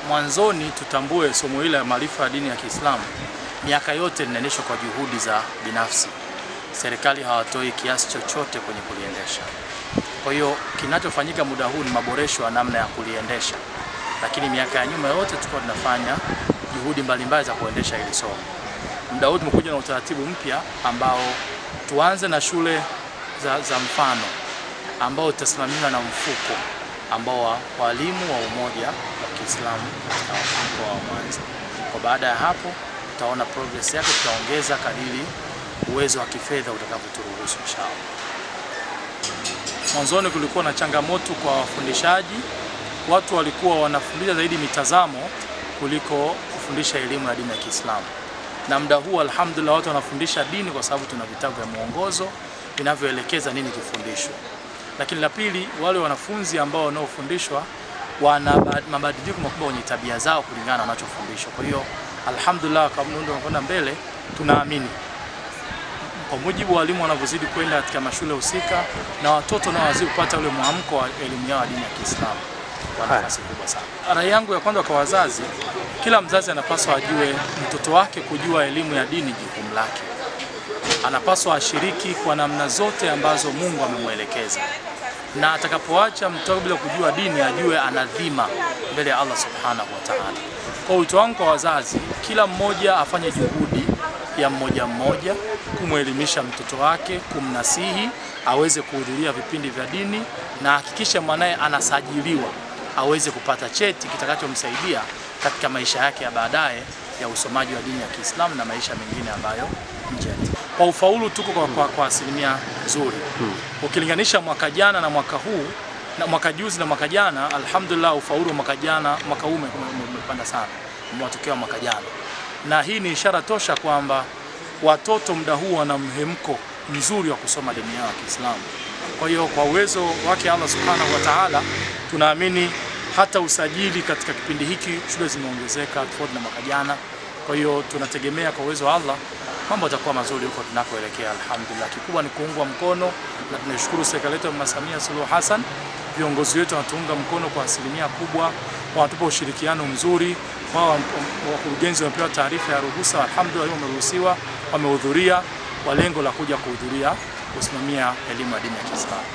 Mwanzoni tutambue somo hili la maarifa ya dini ya Kiislamu miaka yote linaendeshwa kwa juhudi za binafsi. Serikali hawatoi kiasi chochote kwenye kuliendesha. Kwa hiyo kinachofanyika muda huu ni maboresho ya namna ya kuliendesha. Lakini miaka ya nyuma yote tulikuwa tunafanya juhudi mbalimbali za kuendesha hili somo. Muda huu tumekuja na utaratibu mpya ambao tuanze na shule za mfano ambao utasimamiwa na mfuko ambao walimu wa umoja wa Kiislamu katika mkoa wa Mwanza. Kwa baada ya hapo tutaona progress yake, tutaongeza kadiri uwezo wa kifedha utakavyoturuhusu inshallah. Mwanzoni kulikuwa na changamoto kwa wafundishaji, watu walikuwa wanafundisha zaidi mitazamo kuliko kufundisha elimu ya dini ya Kiislamu. Na muda huu alhamdulillah watu wanafundisha dini kwa sababu tuna vitabu vya mwongozo vinavyoelekeza nini kifundishwe. Lakini la pili, wale wanafunzi ambao wanaofundishwa wana mabadiliko makubwa kwenye tabia zao kulingana na wanachofundishwa. Kwa hiyo alhamdulillah kama ndio tunakwenda mbele, tunaamini kwa mujibu wa walimu wanavyozidi kwenda katika mashule husika na watoto nao wazidi kupata ule mwamko wa elimu yao ya dini ya Kiislamu, kwa nafasi kubwa sana. Rai yangu ya kwanza kwa wazazi, kila mzazi anapaswa ajue mtoto wake kujua elimu ya dini jukumu lake. Anapaswa ashiriki kwa namna zote ambazo Mungu amemwelekeza. Na atakapoacha mtoto bila kujua dini, ajue ana dhima mbele ya Allah Subhanahu wa Ta'ala. Kwa wito wangu kwa wazazi, kila mmoja afanye juhudi ya mmoja mmoja kumwelimisha mtoto wake, kumnasihi aweze kuhudhuria vipindi vya dini na hakikisha mwanae anasajiliwa aweze kupata cheti kitakachomsaidia katika maisha yake ya baadaye ya usomaji wa dini ya Kiislamu na maisha mengine ambayo nje. Kwa ufaulu tuko kwa asilimia nzuri. Ukilinganisha mwaka jana na mwaka huu na mwaka juzi na mwaka jana, alhamdulillah ufaulu wa mwaka huu umepanda sana matokeo mwaka jana. Na hii ni ishara tosha kwamba watoto muda huu wana mhemko mzuri wa kusoma dini ya Kiislamu. Kwa hiyo kwa uwezo wake Allah Subhanahu wa Ta'ala tunaamini hata usajili katika kipindi hiki shule zimeongezeka tofauti na mwaka jana. Kwa hiyo tunategemea kwa uwezo wa Allah mambo yatakuwa mazuri huko tunakoelekea alhamdulillah. Kikubwa ni kuungwa mkono na tunashukuru serikali yetu ya Mama Samia Suluhu Hassan, viongozi wetu wanatuunga mkono kwa asilimia kubwa, wanatupa ushirikiano mzuri. Wao wakurugenzi wamepewa taarifa ya ruhusa, alhamdulillah wameruhusiwa, wamehudhuria kwa lengo la kuja kuhudhuria kusimamia elimu ya dini ya Kiislamu.